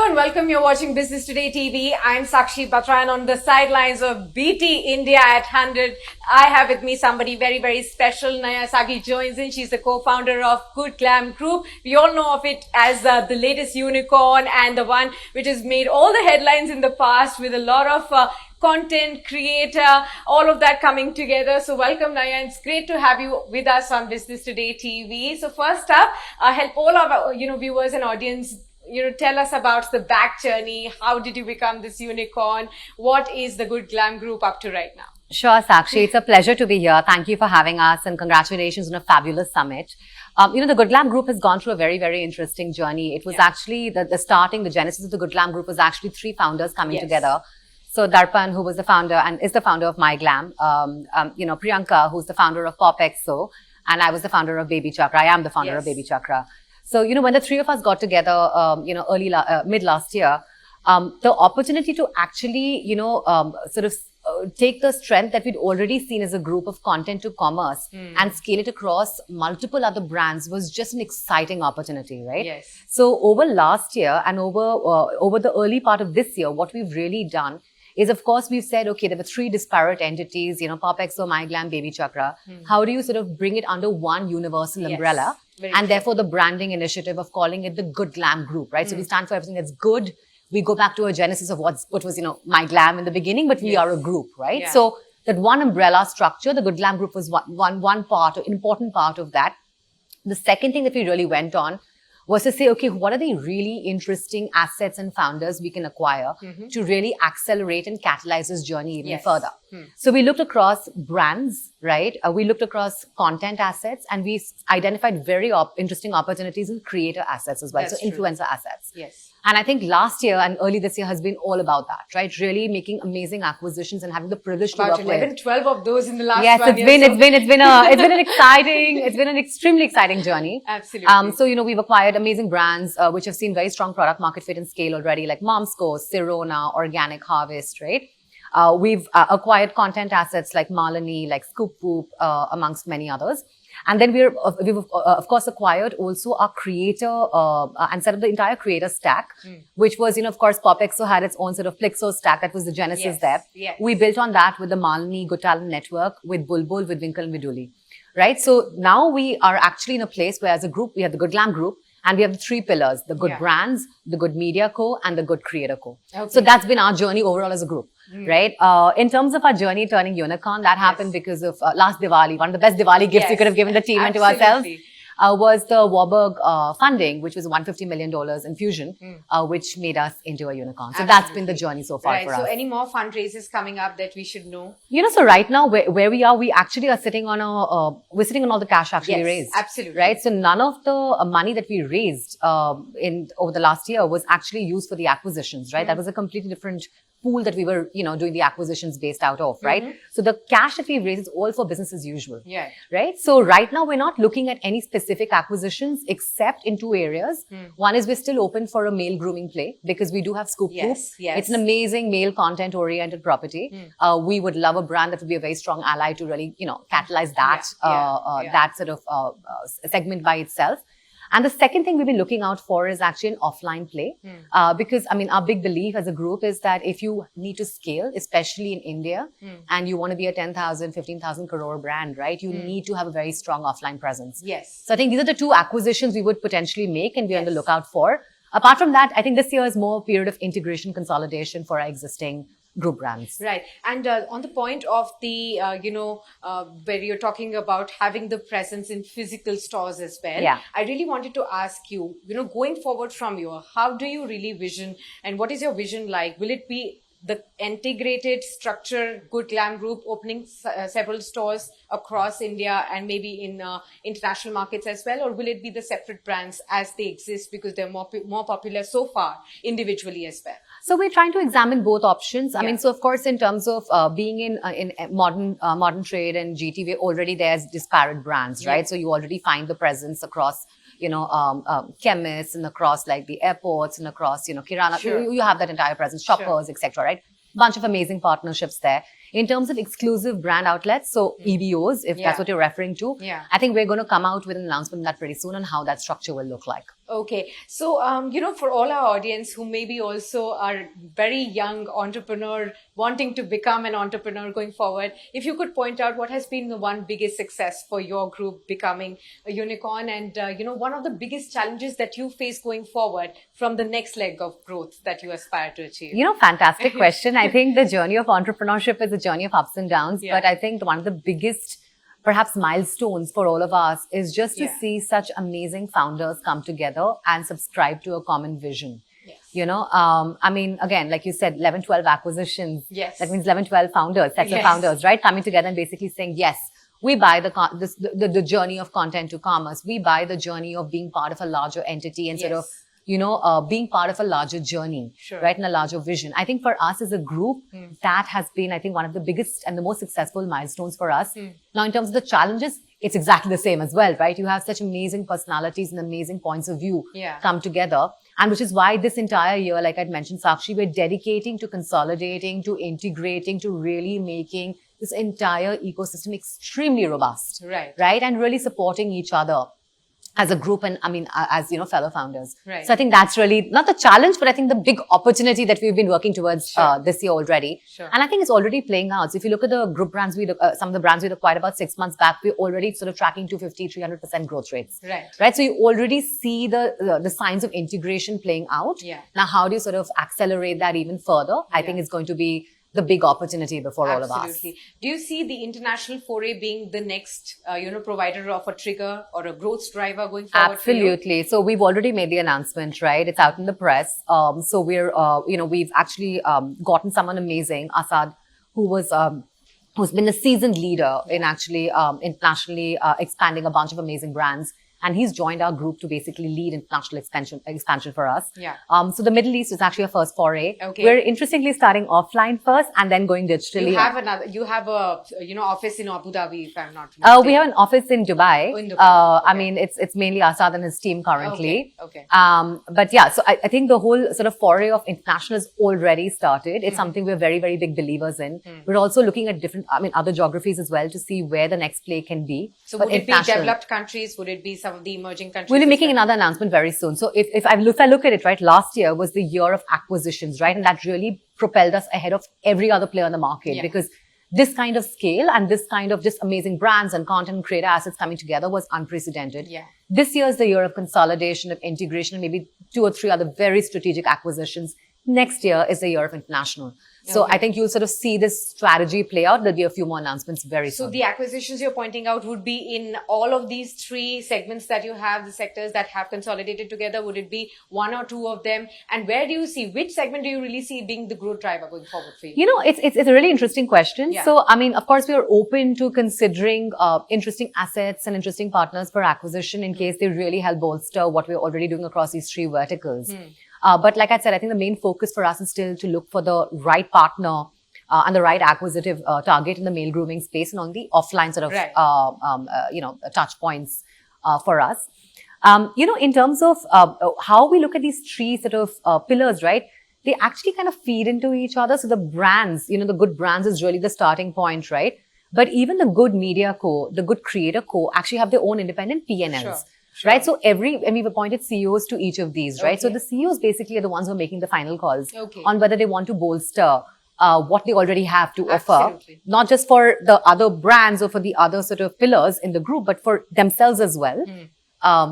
and welcome. You're watching Business Today TV. I'm Sakshi Batra, and on the sidelines of BT India at 100, I have with me somebody very, very special. Naiyya Saggi joins in. She's the co-founder of Good Glamm Group. We all know of it as the latest unicorn and the one which has made all the headlines in the past with a lot of content creator, all of that coming together. So welcome, Naiyya. It's great to have you with us on Business Today TV. So first up, help all of our viewers and audience tell us about the back journey. How did you become this unicorn? What is the Good Glamm Group up to right now? Sure, Sakshi. It's a pleasure to be here. Thank you for having us and congratulations on a fabulous summit. The Good Glamm Group has gone through a very, very interesting journey. It was actually the genesis of the Good Glamm Group was actually three founders coming together. So Darpan, who was the founder and is the founder of My Glam, Priyanka, who's the founder of PopXO, and I was the founder of Baby Chakra. I am the founder of Baby Chakra. So, when the three of us got together, mid last year, the opportunity to actually, take the strength that we'd already seen as a group of content to commerce and scale it across multiple other brands was just an exciting opportunity, right? Yes. So over last year and over the early part of this year, what we've really done is, of course, we've said, okay, there were three disparate entities, PopXO, My Glam, Baby Chakra. How do you sort of bring it under one universal umbrella? And therefore, the branding initiative of calling it the Good Glamm Group, right? So we stand for everything that's good. We go back to a genesis of what was, My Glam in the beginning, but we are a group, right? Yeah. So that one umbrella structure, the Good Glamm Group was one part, an important part of that. The second thing that we really went on was to say, okay, what are the really interesting assets and founders we can acquire to really accelerate and catalyze this journey even further? So we looked across brands, right? We looked across content assets, and we identified very interesting opportunities in creator assets as well. That's so influencer assets. Yes. And I think last year and early this year has been all about that, right? Really making amazing acquisitions and having the privilege to work with. 11, 12 of those in the last Yes, 1 year. It's been an extremely exciting journey. Absolutely. So, we've acquired amazing brands, which have seen very strong product market fit and scale already, like Momsco, Sirona, Organic Harvest, right? We've acquired content assets like Malini, like Scoop Whoop, amongst many others. And then we've of course acquired also our creator and set up the entire creator stack, which was, of course, PopXO had its own sort of Plixo stack. That was the genesis there. Yes. We built on that with the Malini Good Talent Network, with Bulbul, with Winkle and Viduli, right? So now we are actually in a place where as a group, we have the Good Glamm Group, and we have the three pillars: the Good Brands, the Good Media Co, and the Good Creator Co. Okay. So that's been our journey overall as a group, right? In terms of our journey turning unicorn, that happened because of last Diwali. One of the best Diwali gifts we could have given the team and to ourselves was the Warburg funding, which was $150 million infusion, which made us into a unicorn. So that's been the journey so far for us. So any more fundraisers coming up that we should know? So right now where we are, we actually are sitting on we're sitting on all the cash actually raised. Absolutely. Right. So none of the money that we raised over the last year was actually used for the acquisitions, right? That was a completely different pool that we were, doing the acquisitions based out of, right? So the cash that we raised is all for business as usual. Yeah. Right? So right now we're not looking at any specific acquisitions except in two areas. One is we're still open for a male grooming play because we do have Scoop Whoop. It's an amazing male content oriented property. We would love a brand that would be a very strong ally to really, catalyze that, that sort of segment by itself. And the second thing we've been looking out for is actually an offline play. Because, our big belief as a group is that if you need to scale, especially in India, and you want to be a 10,000, 15,000 crore brand, right? You need to have a very strong offline presence. Yes. So I think these are the two acquisitions we would potentially make and be on the lookout for. Apart from that, I think this year is more a period of integration consolidation for our existing group brands. Right. And on the point of the, where you're talking about having the presence in physical stores as well, I really wanted to ask you, going forward from here, how do you really vision and what is your vision like? Will it be the integrated structure, Good Glamm Group opening several stores across India and maybe in international markets as well? Or will it be the separate brands as they exist because they're more popular so far individually as well? So we're trying to examine both options. I mean, so of course, in terms of being in modern trade and GT, already there's disparate brands, right? So you already find the presence across, chemists and across like the airports and across, Kirana. You have that entire presence, shoppers, etc., right? Bunch of amazing partnerships there. In terms of exclusive brand outlets, so EBOs, if that's what you're referring to, I think we're going to come out with an announcement on that pretty soon on how that structure will look like. Okay. So, for all our audience who maybe also are very young entrepreneur wanting to become an entrepreneur going forward, if you could point out what has been the one biggest success for your group becoming a unicorn and, one of the biggest challenges that you face going forward from the next leg of growth that you aspire to achieve? Fantastic question. I think the journey of entrepreneurship is a journey of ups and downs, but I think one of the biggest perhaps milestones for all of us is just to see such amazing founders come together and subscribe to a common vision. Again, like you said, 11, 12 acquisitions. Yes. That means 11, 12 founders, sets of founders, right? Coming together and basically saying, yes, we buy the journey of content to commerce. We buy the journey of being part of a larger entity instead of being part of a larger journey, right? And a larger vision. I think for us as a group, that has been, I think, one of the biggest and the most successful milestones for us. Now, in terms of the challenges, it's exactly the same as well, right? You have such amazing personalities and amazing points of view come together. And which is why this entire year, like I'd mentioned, Sakshi, we're dedicating to consolidating, to integrating, to really making this entire ecosystem extremely robust, right? And really supporting each other as a group and as fellow founders. Right. So I think that's really not the challenge, but I think the big opportunity that we've been working towards this year already. And I think it's already playing out. So if you look at the group brands, some of the brands we acquired about 6 months back, we're already sort of tracking 250, 300% growth rates. Right. So you already see the signs of integration playing out. Now, how do you sort of accelerate that even further? I think it's going to be the big opportunity before all of us. Absolutely. Do you see the international foray being the next, provider of a trigger or a growth driver going forward? Absolutely. So we've already made the announcement, right? It's out in the press. So we're, we've actually gotten someone amazing, Asad, who's been a seasoned leader in actually internationally expanding a bunch of amazing brands. And he's joined our group to basically lead international expansion for us. So the Middle East is actually our first foray. We're interestingly starting offline first and then going digitally. You have a office in Abu Dhabi, if I'm not mistaken. We have an office in Dubai. I mean, it's mainly Asad and his team currently. But yeah, so I think the whole sort of foray of international has already started. It's something we're very, very big believers in. We're also looking at other geographies as well to see where the next play can be. So would it be developed countries? Would it be some of the emerging countries? We'll be making another announcement very soon. So if I look at it, right, last year was the year of acquisitions, right? And that really propelled us ahead of every other player in the market because this kind of scale and this kind of just amazing brands and content and creator assets coming together was unprecedented. This year is the year of consolidation, of integration, and maybe 2 or 3 other very strategic acquisitions. Next year is the year of international. So I think you'll sort of see this strategy play out. There'll be a few more announcements very soon. So the acquisitions you're pointing out would be in all of these 3 segments that you have, the sectors that have consolidated together. Would it be 1 or 2 of them? And where do you see, which segment do you really see being the growth driver going forward for you? It's a really interesting question. So, of course, we are open to considering interesting assets and interesting partners for acquisition in case they really help bolster what we're already doing across these 3 verticals. But like I said, I think the main focus for us is still to look for the right partner and the right acquisitive target in the male grooming space and on the offline sort of, touch points for us. In terms of how we look at these 3 sort of pillars, right? They actually kind of feed into each other. So the brands, the good brands is really the starting point, right? But even the good media co, the good creator co actually have their own independent P&Ls. Right. So we've appointed CEOs to each of these, right? So the CEOs basically are the ones who are making the final calls on whether they want to bolster what they already have to offer, not just for the other brands or for the other sort of pillars in the group, but for themselves as well,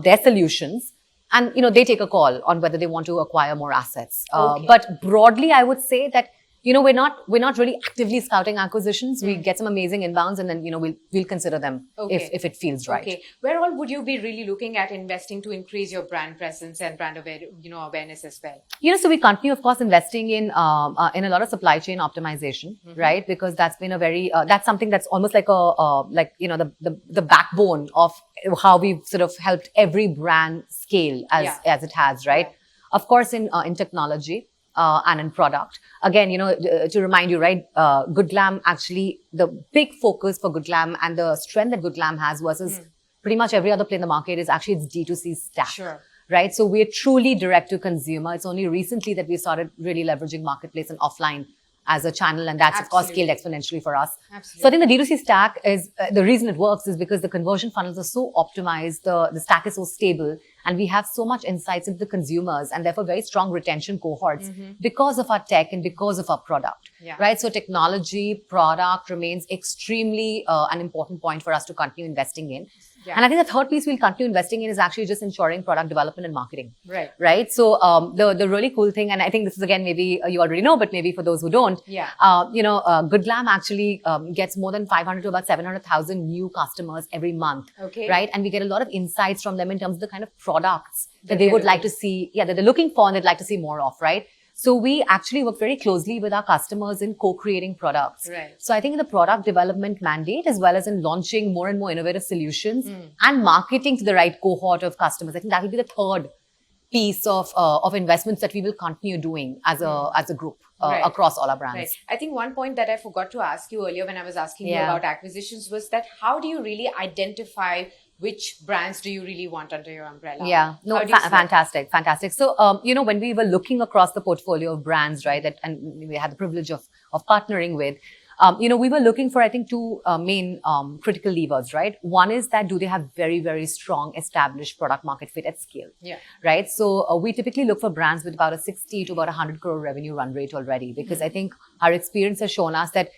their solutions. And, they take a call on whether they want to acquire more assets. But broadly, I would say that, we're not really actively scouting acquisitions. We get some amazing inbounds and then, we'll consider them if it feels right. Where all would you be really looking at investing to increase your brand presence and brand awareness as well? So we continue, of course, investing in a lot of supply chain optimization, right? Because that's been that's something that's almost like the backbone of how we've sort of helped every brand scale as it has, right? Of course, in technology. And in product. Again, to remind you, right, Good Glamm actually, the big focus for Good Glamm and the strength that Good Glamm has versus pretty much every other play in the market is actually its D2C stack. Right? So we're truly direct to consumer. It's only recently that we started really leveraging marketplace and offline as a channel, and that's of course scaled exponentially for us. Absolutely. So I think the D2C stack is the reason it works is because the conversion funnels are so optimized, the stack is so stable, and we have so much insights into the consumers and therefore very strong retention cohorts because of our tech and because of our product, right? So technology, product remains extremely an important point for us to continue investing in. And I think the third piece we'll continue investing in is actually just ensuring product development and marketing. Right. So the really cool thing, and I think this is again maybe you already know, but maybe for those who don't, Good Glamm actually gets more than 500 to about 700,000 new customers every month. Right. And we get a lot of insights from them in terms of the kind of products that they would like to see, that they're looking for and they'd like to see more of, right? So we actually work very closely with our customers in co-creating products. So I think in the product development mandate, as well as in launching more and more innovative solutions and marketing to the right cohort of customers, I think that will be the third piece of investments that we will continue doing as a group across all our brands. I think one point that I forgot to ask you earlier when I was asking you about acquisitions was that how do you really identify which brands do you really want under your umbrella? Fantastic. So, when we were looking across the portfolio of brands, right, and we had the privilege of partnering with, we were looking for, I think, two main critical levers, right? One is that do they have very, very strong established product market fit at scale? Right? So we typically look for brands with about a 60 to about 100 crore revenue run rate already, because I think our experience has shown us that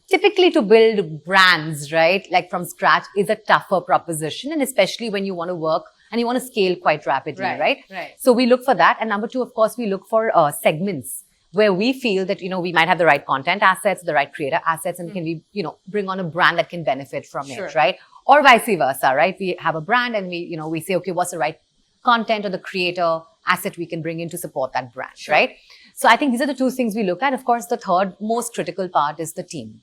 typically to build brands, right, like from scratch is a tougher proposition, and especially when you want to work and you want to scale quite rapidly, right? So we look for that. And number two, of course, we look for segments where we feel that, we might have the right content assets, the right creator assets, and can we, bring on a brand that can benefit from it, right? Or vice versa, right? We have a brand and we say, okay, what's the right content or the creator asset we can bring in to support that brand, right? So I think these are the two things we look at. Of course, the third most critical part is the team.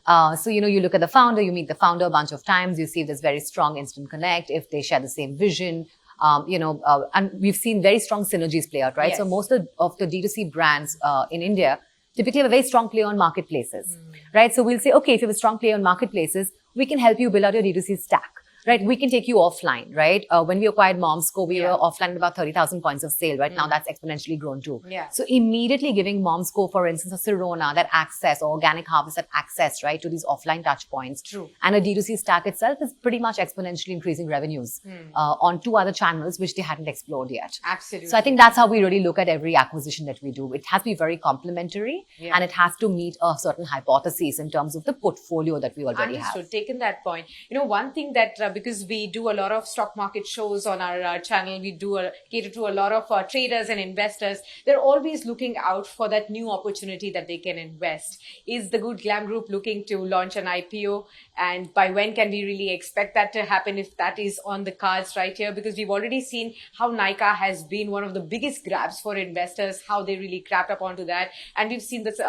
So, you look at the founder, you meet the founder a bunch of times, you see if there's very strong instant connect, if they share the same vision, and we've seen very strong synergies play out, right? So most of the D2C brands in India typically have a very strong play on marketplaces, right? So we'll say, okay, if you have a strong play on marketplaces, we can help you build out your D2C stack. Right, we can take you offline, right? When we acquired Momsco, we were offline at about 30,000 points of sale, right? Now that's exponentially grown too. So immediately giving Momsco, for instance, or Sirona, that access, or Organic Harvest, that access, right, to these offline touch points. And a D2C stack itself is pretty much exponentially increasing revenues on two other channels, which they hadn't explored yet. So I think that's how we really look at every acquisition that we do. It has to be very complementary and it has to meet a certain hypothesis in terms of the portfolio that we already have. Taken that point. One thing that because we do a lot of stock market shows on our channel, we do cater to a lot of traders and investors. They're always looking out for that new opportunity that they can invest. Is the Good Glamm Group looking to launch an IPO? And by when can we really expect that to happen, if that is on the cards right here? Because we've already seen how Nykaa has been one of the biggest grabs for investors, how they really grabbed up onto that. And we've seen this,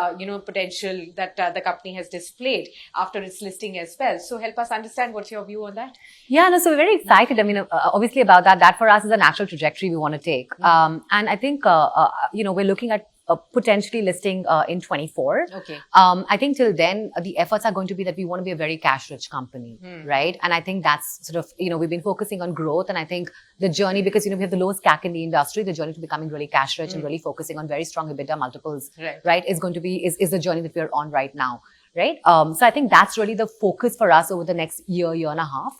potential that the company has displayed after its listing as well. So help us understand what's your view on that? So we're very excited. I mean, obviously about that. That for us is a natural trajectory we want to take. And I think, we're looking at potentially listing in 24. I think till then, the efforts are going to be that we want to be a very cash-rich company, right? And I think that's sort of, we've been focusing on growth. And I think the journey, because, we have the lowest CAC in the industry, the journey to becoming really cash-rich and really focusing on very strong EBITDA multiples, right, is going to be, is the journey that we're on right now. Right. So I think that's really the focus for us over the next year and a half.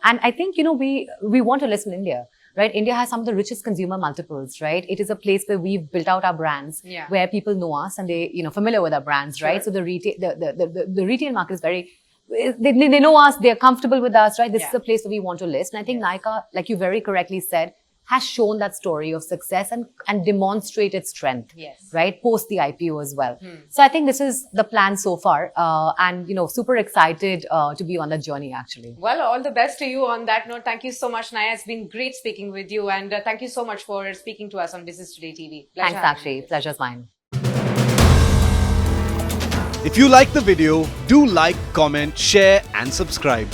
And I think, we want to list in India, right? India has some of the richest consumer multiples, right? It is a place where we've built out our brands, where people know us and they, familiar with our brands, right? So the retail, the retail market is very, they know us, they're comfortable with us, right? This is a place where we want to list. And I think Nykaa, like you very correctly said, has shown that story of success and demonstrated strength, right? Post the IPO as well. So I think this is the plan so far. And, super excited to be on that journey, actually. Well, all the best to you on that note. Thank you so much, Naiyya. It's been great speaking with you. And thank you so much for speaking to us on Business Today TV. Thanks, Sakshi. Pleasure's mine. If you like the video, do like, comment, share and subscribe.